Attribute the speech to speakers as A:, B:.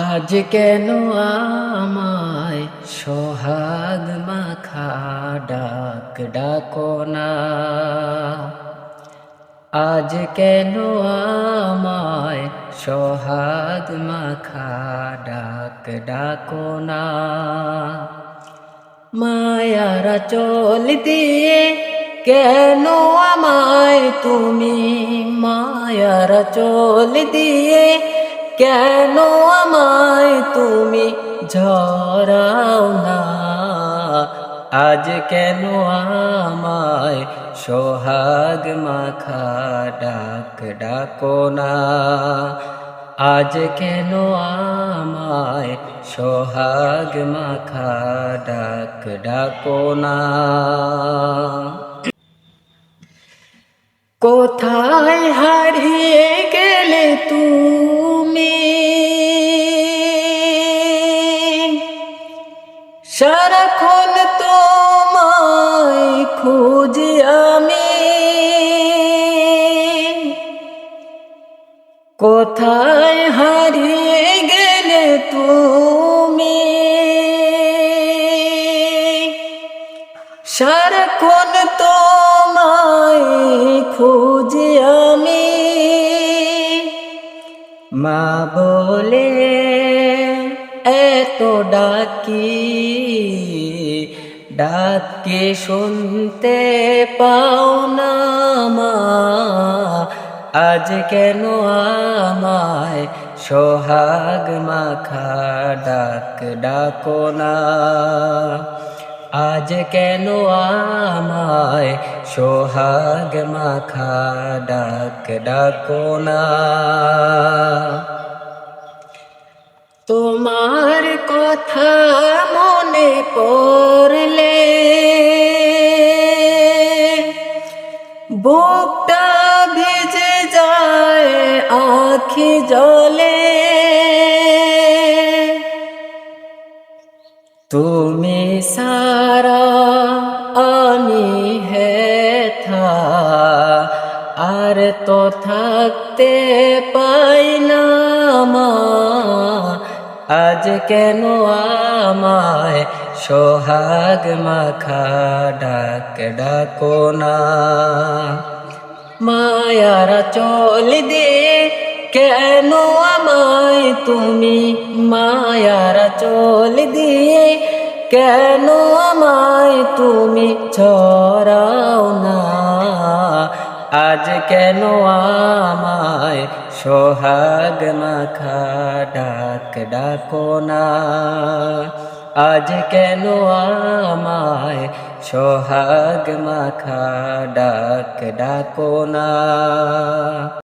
A: আজ কেন আমায় সোহাগ মাখা ডাক ডাকো না। আজ কেন আমায় সোহাগ মাখা ডাক ডাকো না। মায়ার চোল দিয়ে কেন আমায় তুমি, মায়ার চোল দিয়ে কেন আমায় তুমি ঝরাও না। আজ কেন আমায় সোহাগ মাখা ডাক ডাকো না। আজ কেন আমায় সোহাগ মাখা ডাক ডাকো না। কোথায় হারিয়ে গেলে তুমি, সারাক্ষণ তোমায় খুঁজি আমি। কোথায় হারিয়ে গেলে তুমি, সারাক্ষণ তোমায় খুঁজি আমি। মা বলে এত ডাকি, ডাকে শুনতে পাও না মা। আজ কেন আমায় সোহাগ মাখা ডাক ডাকো না। আজ কেন আমায় সোহাগ মাখা ডাক ডাকো না। তোমার কথা মনে পড়লে বুকটা ভিজে যায় আখি জলে। তুমি সারা আমি হেথা আর তো থাকতে পাই না মা। আজ কেন আমায় সোহাগ মাখা ডাক ডাকো না। মায়ার চোল দিয়ে কেন আমায় তুমি, মায়ার চোল দিয়ে কেন আমায় তুমি ছড়াও না। আজ কেন আমায় সোহাগ মাখা ডাক ডাকো না। আজ কেন আমায় সোহাগ মাখা ডাক ডাকো না।